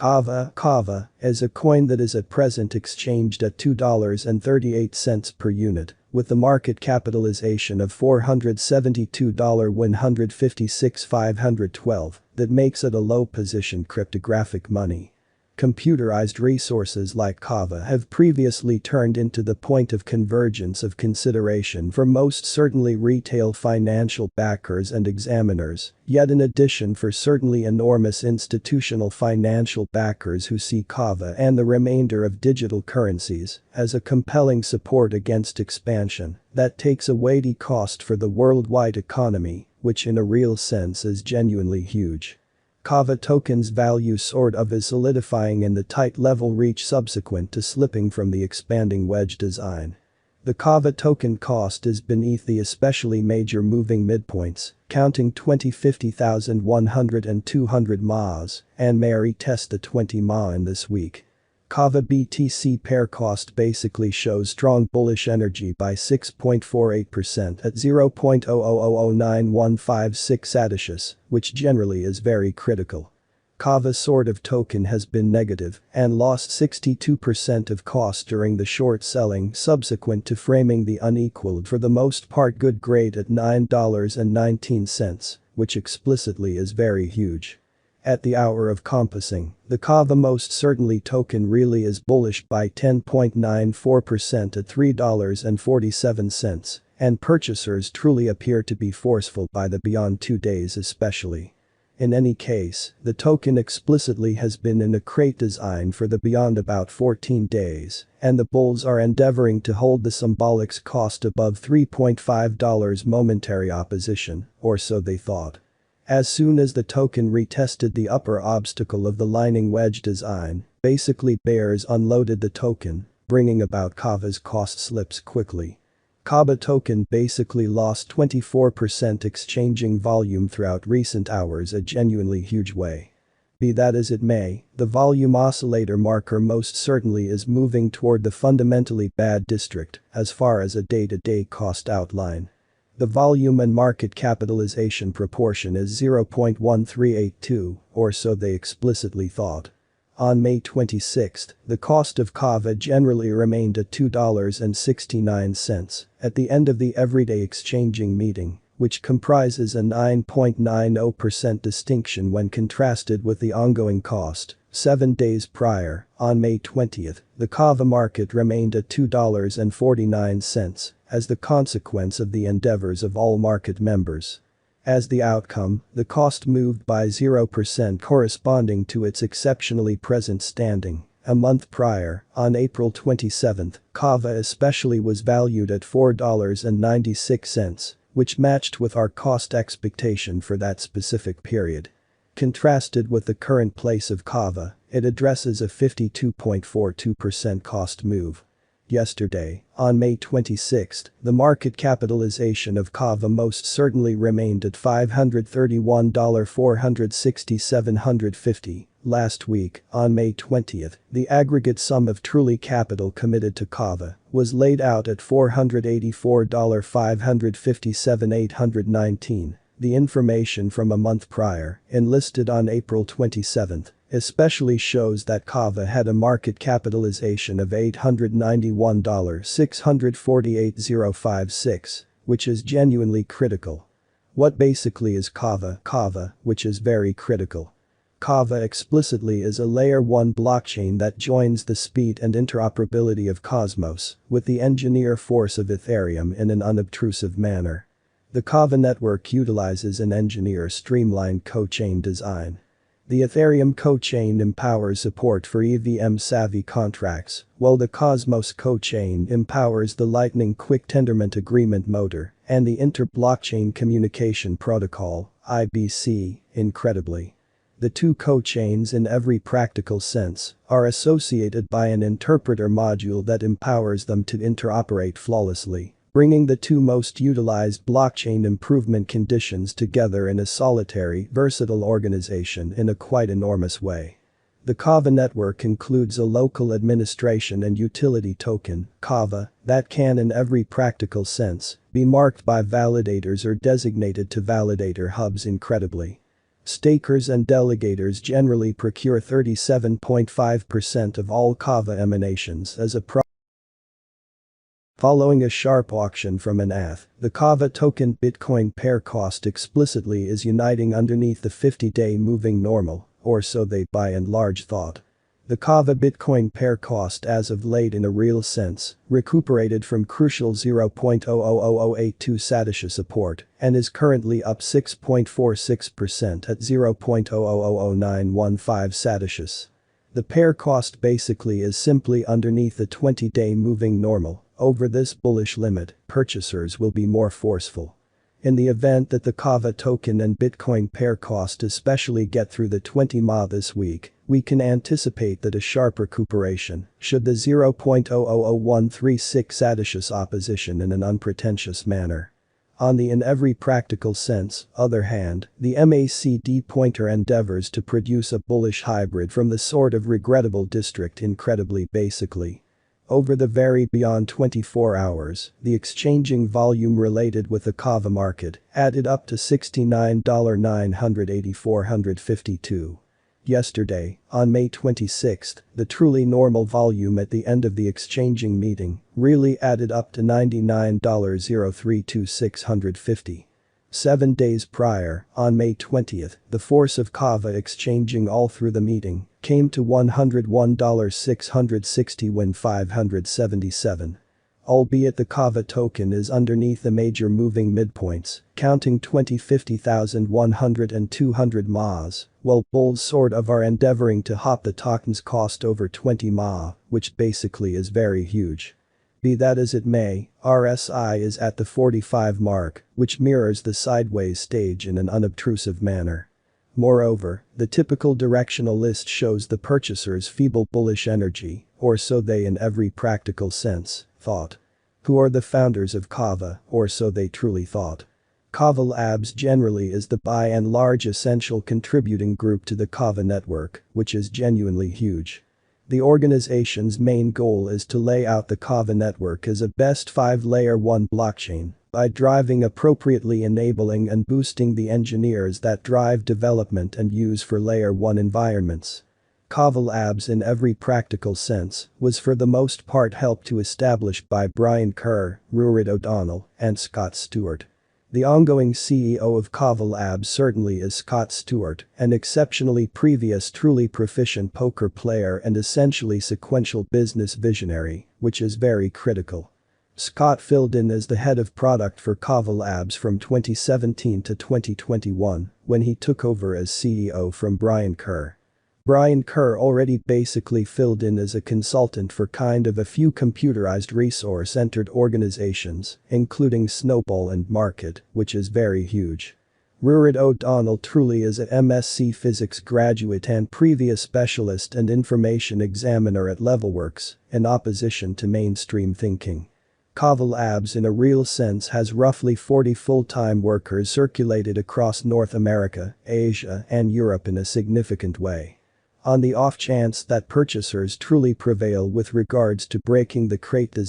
KAVA is a coin that is at present exchanged at $2.38 per unit, with the market capitalization of $472,156,512 that makes it a low-position cryptographic money. Computerized resources like KAVA have previously turned into the point of convergence of consideration for most certainly retail financial backers and examiners, yet in addition for certainly enormous institutional financial backers who see KAVA and the remainder of digital currencies as a compelling support against expansion that takes a weighty cost for the worldwide economy, which in a real sense is genuinely huge. KAVA token's value sort of is solidifying in the tight level reach subsequent to slipping from the expanding wedge design. The KAVA token cost is beneath the especially major moving midpoints, counting 20, 50,100 and 200 MAs, and may retest the 20 MA in this week. KAVA BTC pair cost basically shows strong bullish energy by 6.48% at 0.000915 Atishus, which generally is very critical. KAVA sort of token has been negative and lost 62% of cost during the short selling subsequent to framing the unequaled for the most part good grade at $9.19, which explicitly is very huge. At the hour of compassing, the KAVA most certainly token really is bullish by 10.94% at $3.47, and purchasers truly appear to be forceful by the beyond 2 days especially. In any case, the token explicitly has been in a crate design for the beyond about 14 days, and the bulls are endeavoring to hold the symbolic cost above $3.5 momentary opposition, or so they thought. As soon as the token retested the upper obstacle of the lining wedge design, basically bears unloaded the token, bringing about KAVA's cost slips quickly. KAVA token basically lost 24% exchanging volume throughout recent hours a genuinely huge way. Be that as it may, the volume oscillator marker most certainly is moving toward the fundamentally bad district as far as a day-to-day cost outline. The volume and market capitalization proportion is 0.1382, or so they explicitly thought. On May 26, the cost of KAVA generally remained at $2.69 at the end of the everyday exchanging meeting, which comprises a 9.90% distinction when contrasted with the ongoing cost. 7 days prior, on May 20, the KAVA market remained at $2.49 as the consequence of the endeavors of all market members. As the outcome, the cost moved by 0% corresponding to its exceptionally present standing. A month prior, on April 27, KAVA especially was valued at $4.96, which matched with our cost expectation for that specific period. Contrasted with the current place of KAVA, it addresses a 52.42% cost move. Yesterday, on May 26, the market capitalization of KAVA most certainly remained at $531,460,750. Last week, on May 20, the aggregate sum of truly capital committed to KAVA was laid out at $484,557,819. The information from a month prior, enlisted on April 27, especially shows that KAVA had a market capitalization of $891,648,056, which is genuinely critical. What basically is KAVA? KAVA, which is very critical. KAVA explicitly is a layer 1 blockchain that joins the speed and interoperability of Cosmos with the engineer force of Ethereum in an unobtrusive manner. The KAVA network utilizes an engineer-streamlined co-chain design. The Ethereum co-chain empowers support for EVM-savvy contracts, while the Cosmos co-chain empowers the Lightning Quick Tendermint Agreement motor and the Inter-Blockchain Communication Protocol (IBC). Incredibly, the two co-chains in every practical sense are associated by an interpreter module that empowers them to interoperate flawlessly, bringing the two most utilized blockchain improvement conditions together in a solitary, versatile organization in a quite enormous way. The KAVA network includes a local administration and utility token, KAVA, that can in every practical sense be marked by validators or designated to validator hubs incredibly. Stakers and delegators generally procure 37.5% of all KAVA emanations as a Following a sharp auction from an ETH, the KAVA token Bitcoin pair cost explicitly is uniting underneath the 50-day moving normal, or so they by and large thought. The KAVA Bitcoin pair cost as of late in a real sense, recuperated from crucial 0.000082 Satoshi support, and is currently up 6.46% at 0.000915 Satoshis. The pair cost basically is simply underneath the 20-day moving normal. Over this bullish limit, purchasers will be more forceful. In the event that the KAVA token and Bitcoin pair cost especially get through the 20 MA this week, we can anticipate that a sharp recuperation should the 0.000136 Satoshis opposition in an unpretentious manner. On the in every practical sense, other hand, the MACD pointer endeavors to produce a bullish hybrid from the sort of regrettable district incredibly basically. Over the very beyond 24 hours, the exchanging volume related with the KAVA market added up to $69,984.52. Yesterday, on May 26, the truly normal volume at the end of the exchanging meeting really added up to $99,032,650. 7 days prior, on May 20, the force of KAVA exchanging all through the meeting came to $101,660,577. Albeit the KAVA token is underneath the major moving midpoints, counting 20, 50,100 and 200 MAs, while bulls sort of are endeavoring to hop the token's cost over 20 MA, which basically is very huge. Be that as it may, RSI is at the 45 mark, which mirrors the sideways stage in an unobtrusive manner. Moreover, the typical directional list shows the purchasers' feeble bullish energy, or so they in every practical sense thought. Who are the founders of KAVA, or so they truly thought. KAVA Labs generally is the by and large essential contributing group to the KAVA network, which is genuinely huge. The organization's main goal is to lay out the KAVA network as a best 5 layer 1 blockchain by driving appropriately enabling and boosting the engineers that drive development and use for layer 1 environments. KAVA Labs in every practical sense was for the most part helped to establish by Brian Kerr, Ruaridh O'Donnell, and Scott Stewart. The ongoing CEO of KAVA Labs certainly is Scott Stewart, an exceptionally previous truly proficient poker player and essentially sequential business visionary, which is very critical. Scott filled in as the head of product for KAVA Labs from 2017 to 2021 when he took over as CEO from Brian Kerr. Brian Kerr already basically filled in as a consultant for kind of a few computerized resource-centered organizations, including Snowball and Market, which is very huge. Ruaridh O'Donnell truly is a MSc Physics graduate and previous specialist and information examiner at Levelworks, in opposition to mainstream thinking. KAVA Labs in a real sense has roughly 40 full-time workers circulated across North America, Asia, and Europe in a significant way. On the off chance that purchasers truly prevail with regards to breaking the crate design